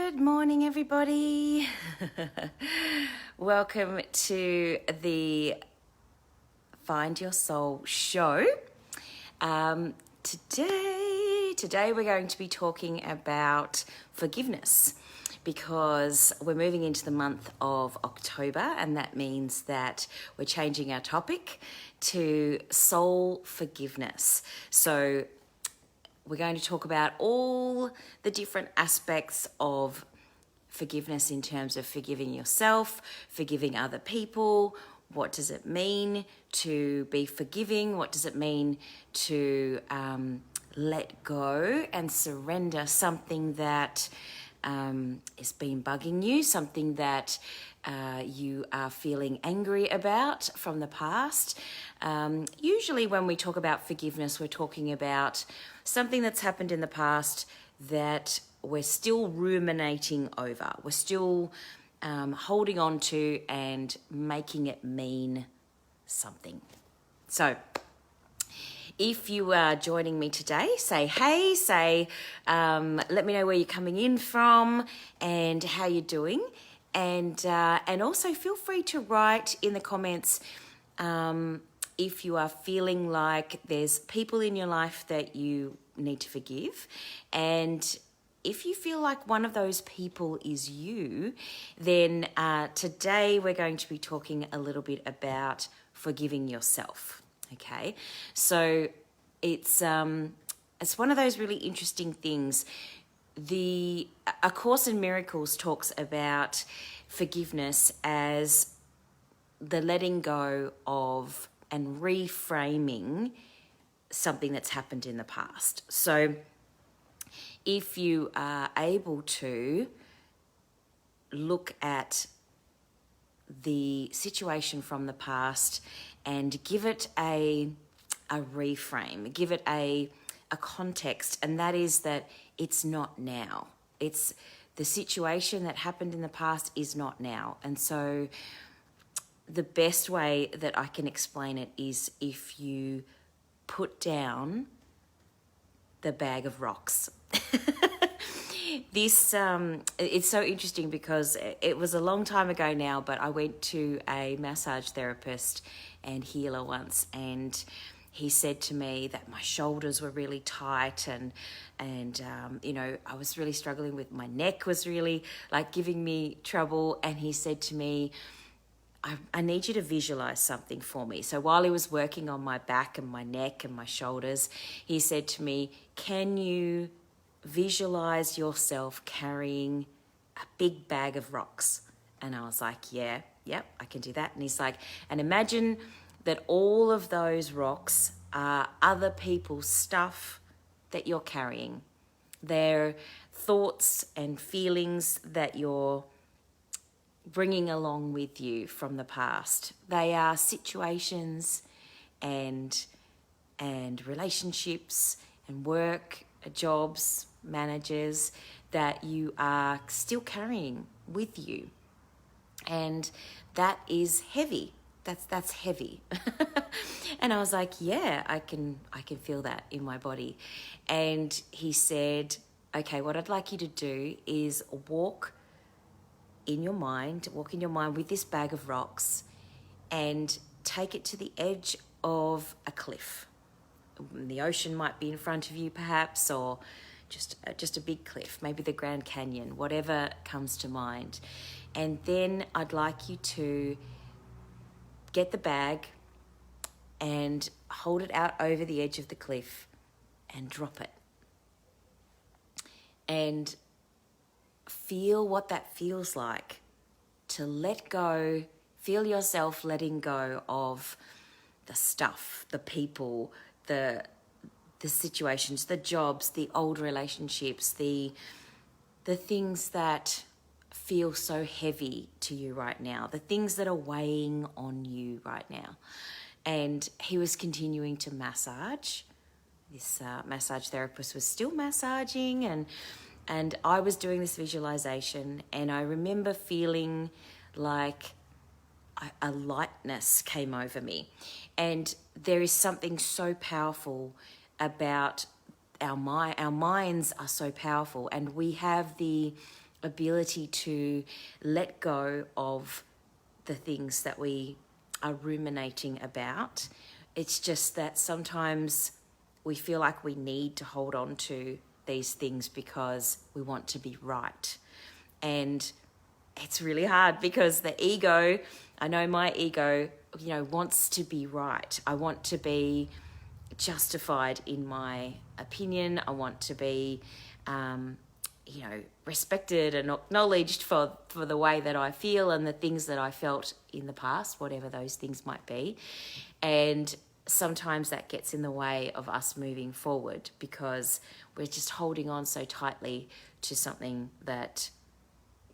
Good morning, everybody. Welcome to the Find Your Soul show. Today we're going to be talking about forgiveness because we're moving into the month of October, and that means that we're changing our topic to soul forgiveness. So we're going to talk about all the different aspects of forgiveness in terms of forgiving yourself, forgiving other people. What does it mean to be forgiving? What does it mean to let go and surrender something that has been bugging you, something that you are feeling angry about from the past? Usually when we talk about forgiveness, we're talking about something that's happened in the past that we're still ruminating over. We're still holding on to and making it mean something. So if you are joining me today, say hey, let me know where you're coming in from and how you're doing. And also feel free to write in the comments if you are feeling like there's people in your life that you need to forgive. And if you feel like one of those people is you, then today we're going to be talking a little bit about forgiving yourself. Okay, so it's one of those really interesting things. A Course in Miracles talks about forgiveness as the letting go of and reframing something that's happened in the past. So if you are able to look at the situation from the past and give it a reframe, give it a context, and that is that it's not now. It's the situation that happened in the past is not now. And so the best way that I can explain it is if you put down the bag of rocks. This it's so interesting because it was a long time ago now, but I went to a massage therapist and healer once, and he said to me that my shoulders were really tight and I was really struggling with my neck, was really like giving me trouble. And he said to me, I need you to visualize something for me. So while he was working on my back and my neck and my shoulders, he said to me, can you visualize yourself carrying a big bag of rocks? And I was like, yep, I can do that. And he's like, and imagine that all of those rocks are other people's stuff that you're carrying. They're thoughts and feelings that you're bringing along with you from the past. They are situations and relationships and work, jobs, managers that you are still carrying with you. And that is heavy. That's heavy. And I was like, yeah, I can feel that in my body. And he said, okay, what I'd like you to do is walk in your mind with this bag of rocks and take it to the edge of a cliff. The ocean might be in front of you perhaps, or just a big cliff, maybe the Grand Canyon, whatever comes to mind. And then I'd like you to get the bag and hold it out over the edge of the cliff and drop it. And feel what that feels like to let go, feel yourself letting go of the stuff, the people, the situations, the jobs, the old relationships, the things that feel so heavy to you right now, the things that are weighing on you right now. And he was continuing to massage. This massage therapist was still massaging, and I was doing this visualization, and I remember feeling like a lightness came over me. And there is something so powerful about our minds are so powerful, and we have the ability to let go of the things that we are ruminating about. It's just that sometimes we feel like we need to hold on to these things because we want to be right. And it's really hard because the ego, I know my ego, wants to be right. I want to be justified in my opinion. I want to be, respected and acknowledged for the way that I feel and the things that I felt in the past, whatever those things might be. And sometimes that gets in the way of us moving forward because we're just holding on so tightly to something that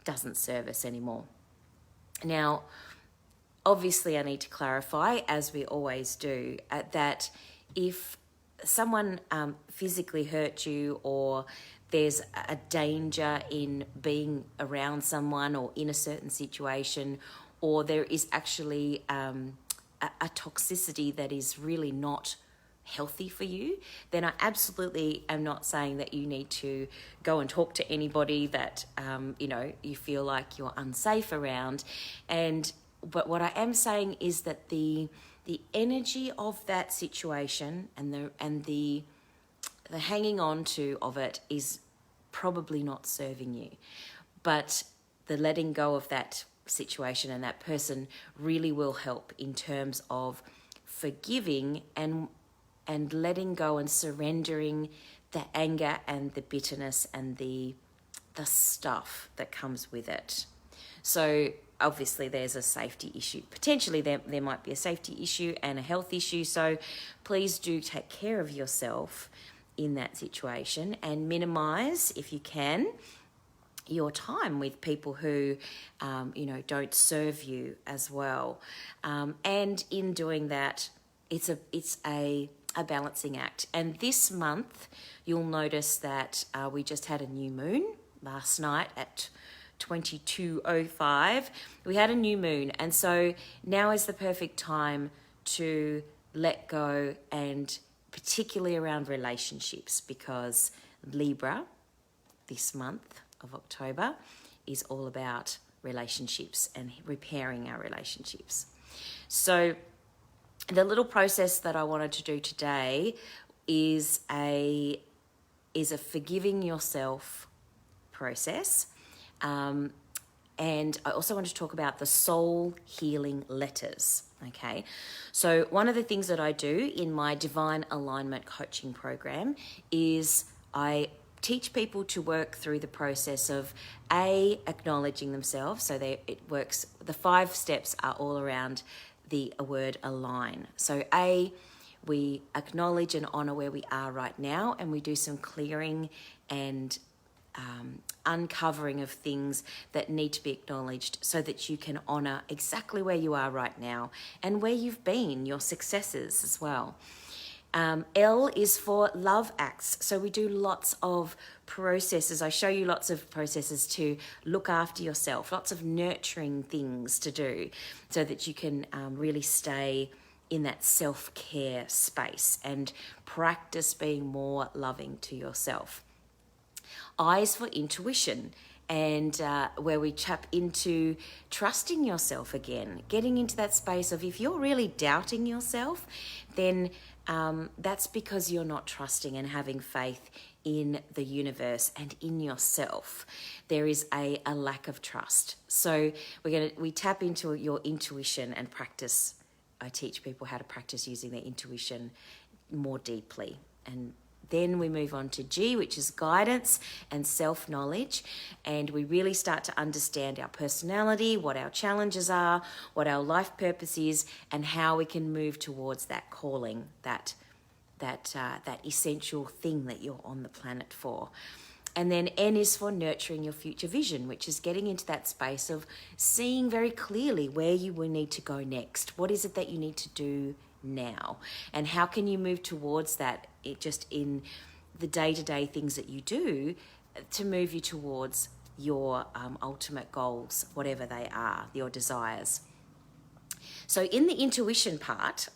doesn't serve us anymore. Now, obviously, I need to clarify, as we always do, that if someone physically hurt you, or there's a danger in being around someone or in a certain situation, or there is actually a toxicity that is really not healthy for you, then I absolutely am not saying that you need to go and talk to anybody that you feel like you're unsafe around. But what I am saying is that the energy of that situation and the hanging on to of it is probably not serving you. But the letting go of that situation and that person really will help in terms of forgiving and letting go and surrendering the anger and the bitterness and the stuff that comes with it. So obviously there's a safety issue. Potentially there might be a safety issue and a health issue. So please do take care of yourself in that situation and minimize, if you can, your time with people who, don't serve you as well. And in doing that, it's a balancing act. And this month, you'll notice that we just had a new moon last night at 22:05. We had a new moon, and so now is the perfect time to let go, and particularly around relationships, because Libra this month of October is all about relationships and repairing our relationships. So the little process that I wanted to do today is a forgiving yourself process. And I also want to talk about the soul healing letters. Okay. So one of the things that I do in my divine alignment coaching program is I teach people to work through the process of acknowledging themselves. So it works. The 5 steps are all around the word align. So we acknowledge and honor where we are right now, and we do some clearing and uncovering of things that need to be acknowledged so that you can honor exactly where you are right now and where you've been, your successes as well. L is for love acts. So we do lots of processes. I show you lots of processes to look after yourself, lots of nurturing things to do so that you can really stay in that self-care space and practice being more loving to yourself. I is for intuition, and where we tap into trusting yourself again, getting into that space of if you're really doubting yourself, then that's because you're not trusting and having faith in the universe and in yourself. There is a lack of trust. So we tap into your intuition and practice. I teach people how to practice using their intuition more deeply. And then we move on to G, which is guidance and self-knowledge. And we really start to understand our personality, what our challenges are, what our life purpose is, and how we can move towards that calling, that essential thing that you're on the planet for. And then N is for nurturing your future vision, which is getting into that space of seeing very clearly where you will need to go next. What is it that you need to do now? And how can you move towards that just in the day-to-day things that you do to move you towards your ultimate goals, whatever they are, your desires. So in the intuition part,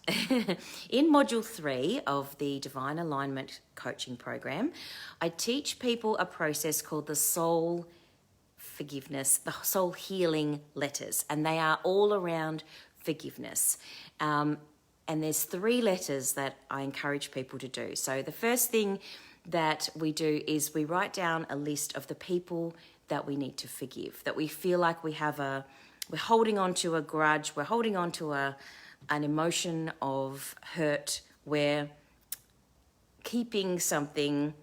in module 3 of the Divine Alignment Coaching Program, I teach people a process called the soul forgiveness, the soul healing letters, and they are all around forgiveness. And there's 3 letters that I encourage people to do. So the first thing that we do is we write down a list of the people that we need to forgive, that we feel like we're holding on to a grudge, we're holding on to an emotion of hurt, we're keeping something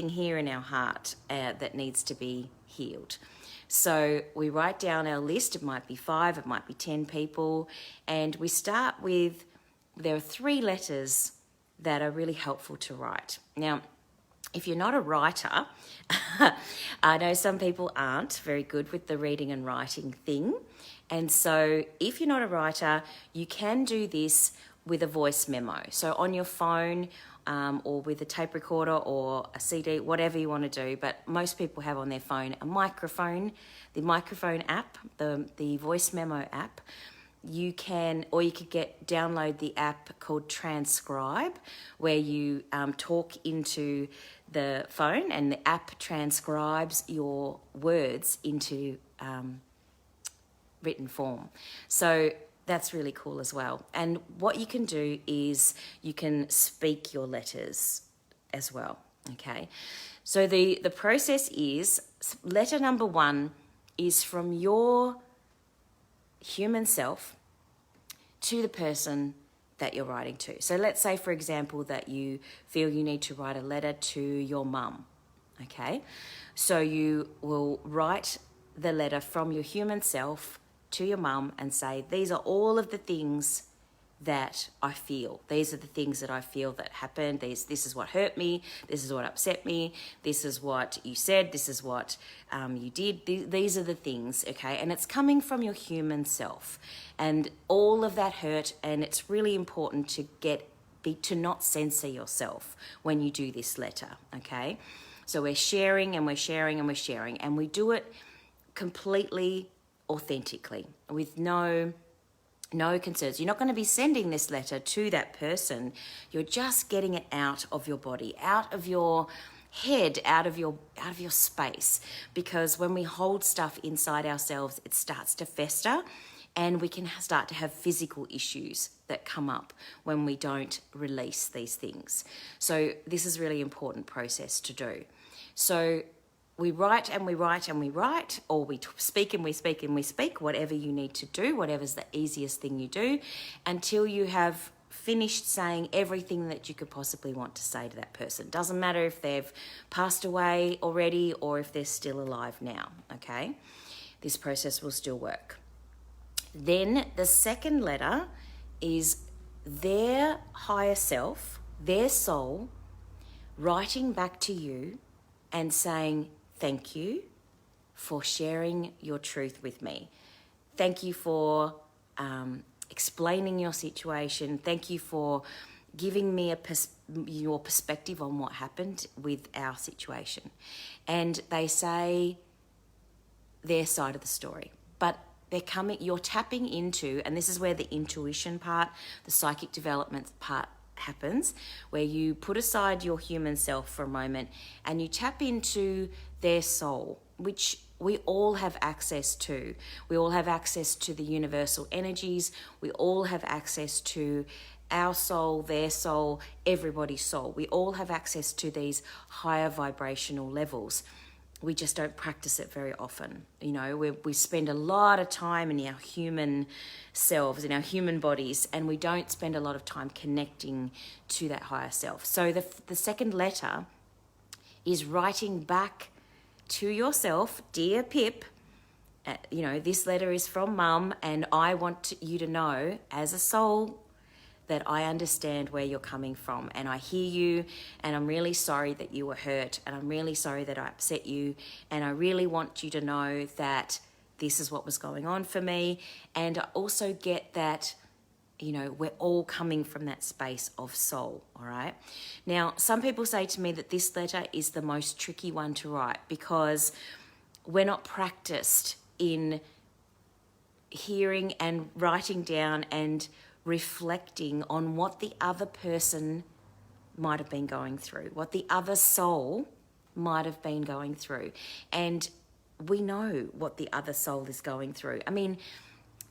here in our heart that needs to be healed. So we write down our list. It might be 5, it might be 10 people, and we start with, there are 3 letters that are really helpful to write. Now, if you're not a writer, I know some people aren't very good with the reading and writing thing. And so if you're not a writer, you can do this with a voice memo. So on your phone, or with a tape recorder or a CD, whatever you want to do. But most people have on their phone a microphone, the microphone app, the voice memo app. You can, or you could download the app called Transcribe, where you talk into the phone and the app transcribes your words into written form. So that's really cool as well. And what you can do is you can speak your letters as well, okay? So the process is, letter number 1 is from your human self to the person that you're writing to. So let's say, for example, that you feel you need to write a letter to your mum, okay? So you will write the letter from your human self to your mum and say, these are all of the things that I feel. These are the things that I feel that happened. This is what hurt me. This is what upset me. This is what you said. This is what you did. These are the things, okay? And it's coming from your human self. And all of that hurt, and it's really important to not censor yourself when you do this letter, okay? So we're sharing and we're sharing and we're sharing, and we do it completely authentically with no concerns. You're not going to be sending this letter to that person. You're just getting it out of your body, out of your head, out of your space. Because when we hold stuff inside ourselves, it starts to fester, and we can start to have physical issues that come up when we don't release these things. So this is a really important process to do. So we write and we write and we write, or we speak and we speak and we speak, whatever you need to do, whatever's the easiest thing you do, until you have finished saying everything that you could possibly want to say to that person. Doesn't matter if they've passed away already or if they're still alive now, okay? This process will still work. Then the second letter is their higher self, their soul, writing back to you and saying, thank you for sharing your truth with me. Thank you for explaining your situation. Thank you for giving me your perspective on what happened with our situation. And they say their side of the story. But you're tapping into, and this is where the intuition part, the psychic development part happens, where you put aside your human self for a moment and you tap into their soul, which we all have access to. We all have access to the universal energies. We all have access to our soul, their soul, everybody's soul. We all have access to these higher vibrational levels. We just don't practice it very often. You know, we spend a lot of time in our human selves, in our human bodies, and we don't spend a lot of time connecting to that higher self. So the second letter is writing back to yourself, dear Pip, this letter is from Mum, and I want you to know, as a soul, that I understand where you're coming from, and I hear you, and I'm really sorry that you were hurt, and I'm really sorry that I upset you, and I really want you to know that this is what was going on for me. And I also get that, we're all coming from that space of soul, all right? Now, some people say to me that this letter is the most tricky one to write because we're not practiced in hearing and writing down and reflecting on what the other person might have been going through, what the other soul might have been going through. And we know what the other soul is going through. I mean,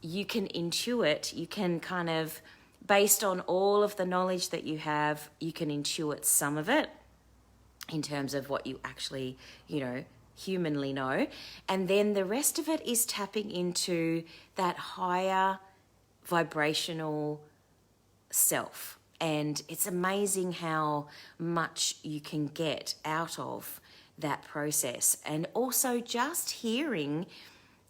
you can intuit, you can kind of, based on all of the knowledge that you have, you can intuit some of it in terms of what you actually, humanly know. And then the rest of it is tapping into that higher vibrational self. And it's amazing how much you can get out of that process. And also just hearing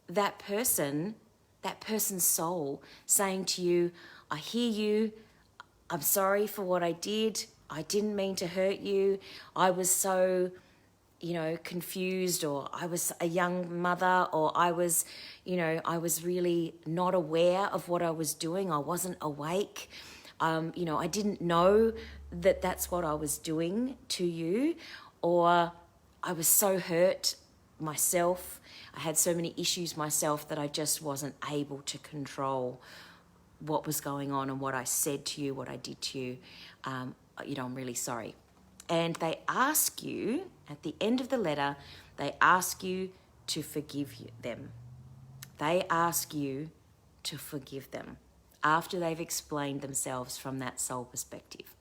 that person's soul saying to you, I hear you, I'm sorry for what I didn't mean to hurt you, I was so, confused, or I was a young mother, or I was really not aware of what I was doing, I wasn't awake, I didn't know that that's what I was doing to you, or I was so hurt myself, I had so many issues myself that I just wasn't able to control what was going on and what I said to you, what I did to you. I'm really sorry. And they ask you, at the end of the letter, they ask you to forgive them. They ask you to forgive them after they've explained themselves from that soul perspective.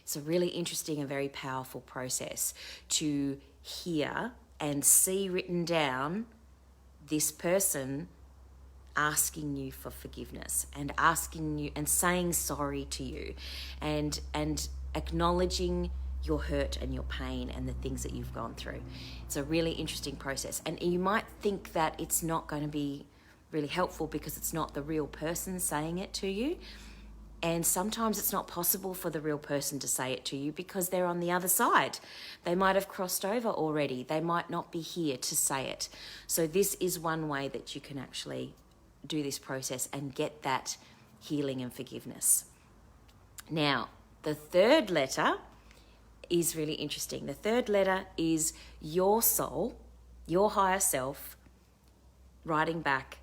It's a really interesting and very powerful process to hear and see written down this person asking you for forgiveness and asking you and saying sorry to you and acknowledging your hurt and your pain and the things that you've gone through. It's a really interesting process. And you might think that it's not going to be really helpful because it's not the real person saying it to you. And sometimes it's not possible for the real person to say it to you because they're on the other side. They might have crossed over already. They might not be here to say it. So this is one way that you can actually do this process and get that healing and forgiveness. Now, the third letter is really interesting. The third letter is your soul, your higher self, writing back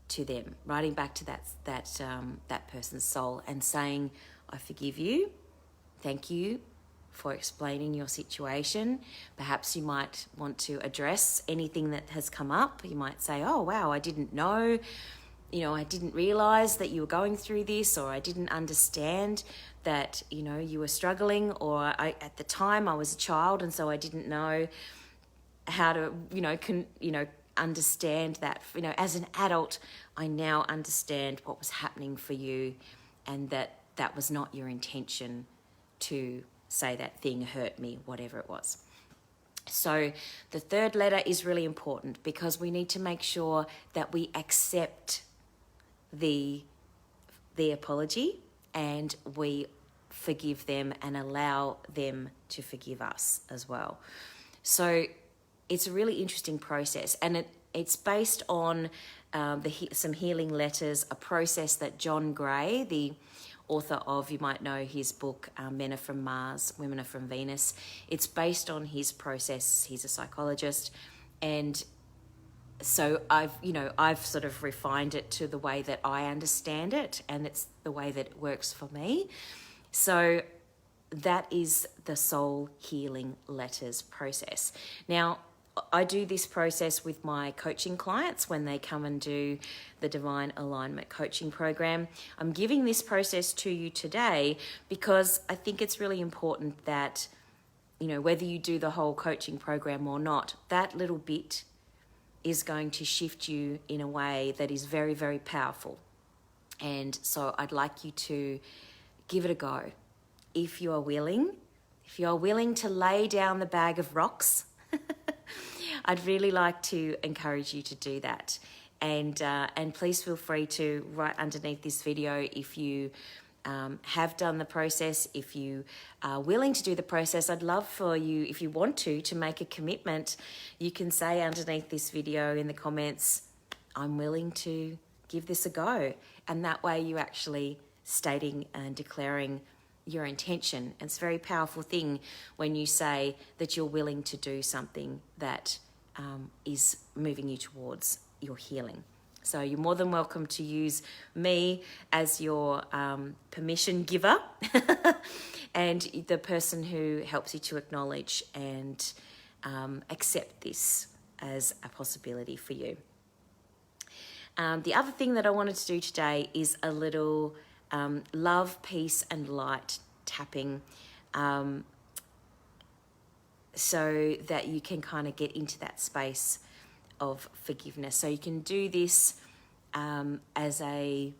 to them, writing back to that person's soul and saying, I forgive you. Thank you for explaining your situation. Perhaps you might want to address anything that has come up. You might say, oh, wow, I didn't know. I didn't realize that you were going through this, or I didn't understand that, you were struggling, or at the time I was a child and so I didn't know how to, understand that. As an adult, I now understand what was happening for you and that was not your intention to say that thing, hurt me, whatever it was. So the third letter is really important because we need to make sure that we accept the apology and we forgive them and allow them to forgive us as well. So it's a really interesting process, and it's based on some healing letters, a process that John Gray, the author of, you might know his book, Men Are From Mars, Women Are From Venus. It's based on his process. He's a psychologist, and so I've sort of refined it to the way that I understand it, and it's the way that it works for me. So that is the soul healing letters process. Now, I do this process with my coaching clients when they come and do the Divine Alignment Coaching Program. I'm giving this process to you today because I think it's really important that, whether you do the whole coaching program or not, that little bit is going to shift you in a way that is very, very powerful. And so I'd like you to give it a go. If you are willing to lay down the bag of rocks, I'd really like to encourage you to do that. And please feel free to write underneath this video if you have done the process, if you are willing to do the process. I'd love for you, if you want to make a commitment. You can say underneath this video in the comments, I'm willing to give this a go. And that way you're actually stating and declaring your intention. It's a very powerful thing when you say that you're willing to do something that is moving you towards your healing. So you're more than welcome to use me as your permission giver and the person who helps you to acknowledge and accept this as a possibility for you. The other thing that I wanted to do today is a little love, peace and light tapping, so that you can kind of get into that space of forgiveness. So you can do this as a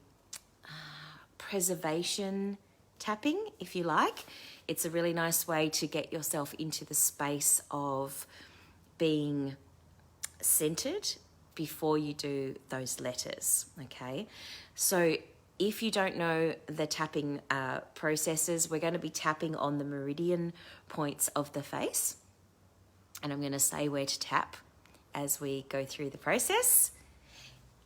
preservation tapping, if you like. It's a really nice way to get yourself into the space of being centered before you do those letters, okay? So if you don't know the tapping processes, we're going to be tapping on the meridian points of the face, and I'm going to say where to tap as we go through the process,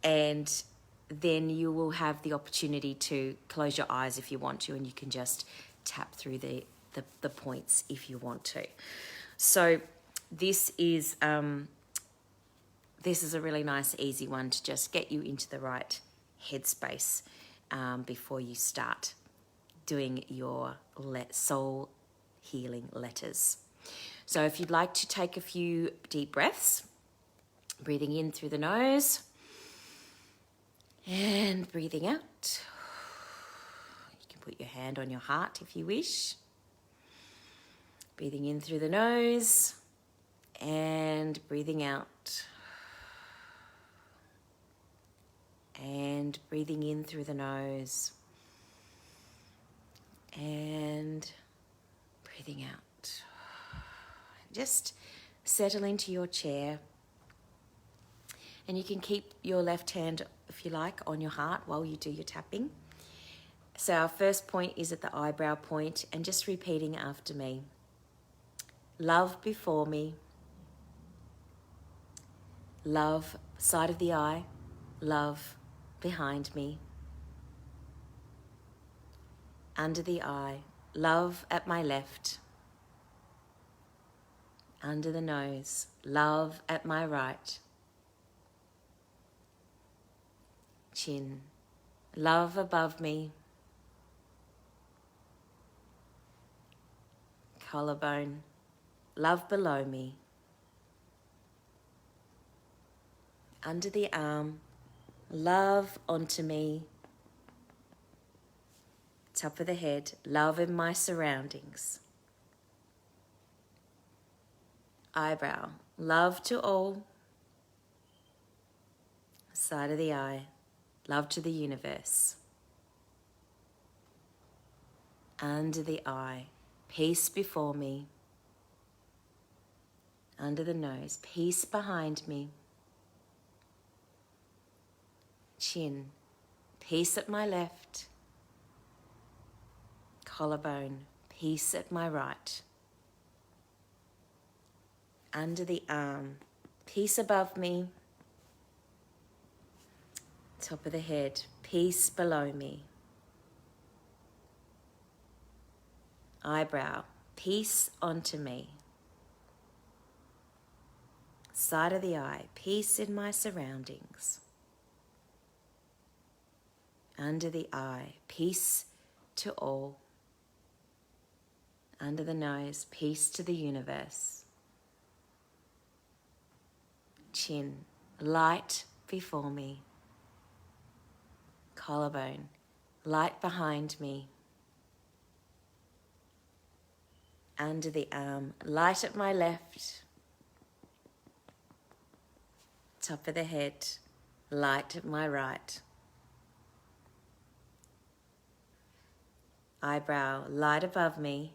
and then you will have the opportunity to close your eyes if you want to, and you can just tap through the points if you want to. So this is a really nice, easy one to just get you into the right headspace before you start doing your soul healing letters. So if you'd like to take a few deep breaths, breathing in through the nose and breathing out. You can put your hand on your heart if you wish. Breathing in through the nose and breathing out. And breathing in through the nose and breathing out. Just settle into your chair, and you can keep your left hand, if you like, on your heart while you do your tapping. So our first point is at the eyebrow point, and just repeating after me. Love before me, love side of the eye, love behind me, under the eye, love at my left, under the nose, love at my right, chin, love above me, collarbone, love below me, under the arm, love onto me, top of the head, love in my surroundings, eyebrow, love to all, side of the eye, love to the universe, under the eye, peace before me, under the nose, peace behind me, chin, peace at my left, collarbone, peace at my right, under the arm, peace above me, top of the head, peace below me, eyebrow, peace onto me, side of the eye, peace in my surroundings, under the eye, peace to all, under the nose, peace to the universe, chin, light before me, collarbone, light behind me, under the arm, light at my left, top of the head, light at my right, eyebrow, light above me,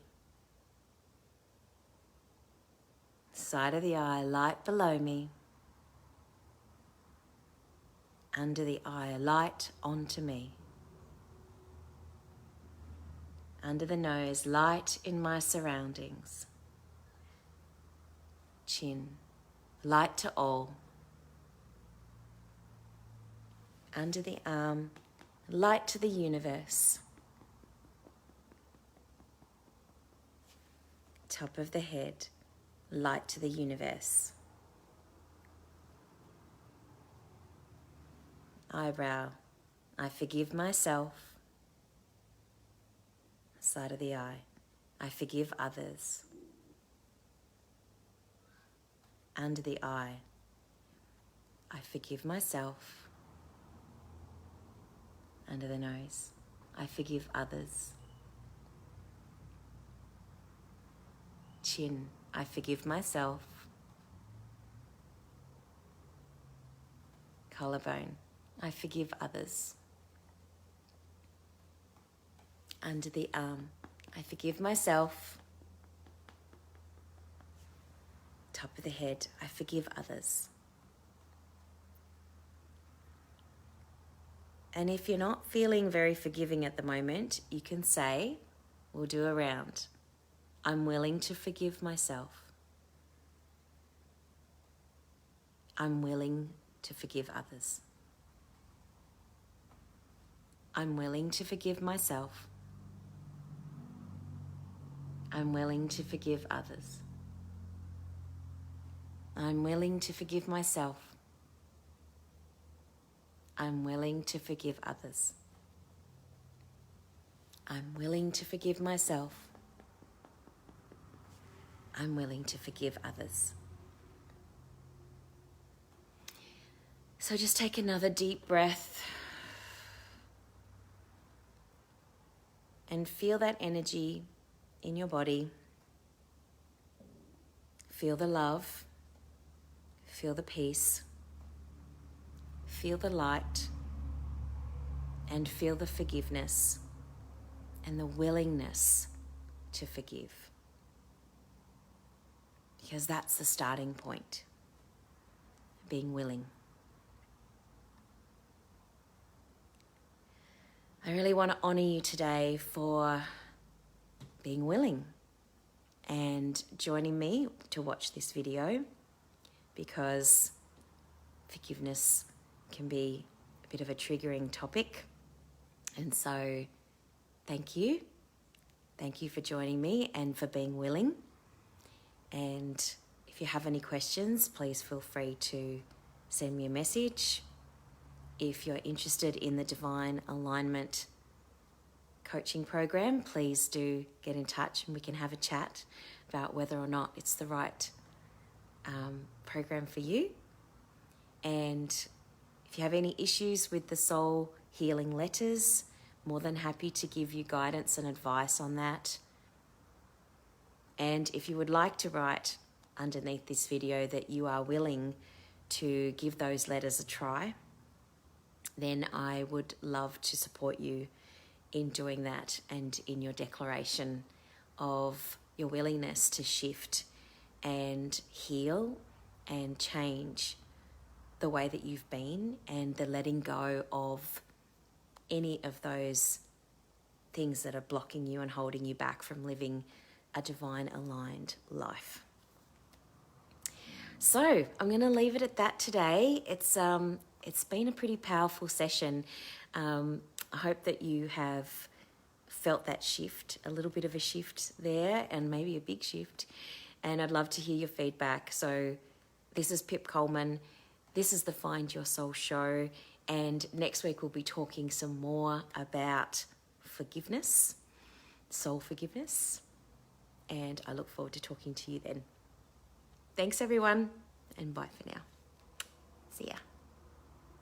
side of the eye, light below me, under the eye, light onto me, under the nose, light in my surroundings, chin, light to all, under the arm, light to the universe, top of the head, light to the universe, eyebrow, I forgive myself, side of the eye, I forgive others, under the eye, I forgive myself. Under the nose. I forgive others. Chin. I forgive myself. Collarbone. I forgive others. Under the arm. I forgive myself. Top of the head. I forgive others. And if you're not feeling very forgiving at the moment, you can say, we'll do a round. I'm willing to forgive myself. I'm willing to forgive others. I'm willing to forgive myself. I'm willing to forgive others. I'm willing to forgive myself. I'm willing to forgive others. I'm willing to forgive myself. I'm willing to forgive others. So just take another deep breath and feel that energy in your body. Feel the love. Feel the peace. Feel the light. And feel the forgiveness and the willingness to forgive. Because that's the starting point. Being willing. I really want to honor you today for being willing and joining me to watch this video, because forgiveness can be a bit of a triggering topic. And so thank you. Thank you for joining me and for being willing. And if you have any questions, please feel free to send me a message. If you're interested in the Divine Alignment coaching program, please do get in touch and we can have a chat about whether or not it's the right program for you. And if you have any issues with the soul healing letters, more than happy to give you guidance and advice on that. And if you would like to write underneath this video that you are willing to give those letters a try, then I would love to support you in doing that and in your declaration of your willingness to shift and heal and change the way that you've been, and the letting go of any of those things that are blocking you and holding you back from living a divine aligned life. So I'm going to leave it at that today. It's been a pretty powerful session. I hope that you have felt that shift, a little bit of a shift there, and maybe a big shift. And I'd love to hear your feedback. So this is Pip Coleman. This is the Find Your Soul show. And next week we'll be talking some more about forgiveness, soul forgiveness. And I look forward to talking to you then. Thanks everyone, and bye for now. See ya.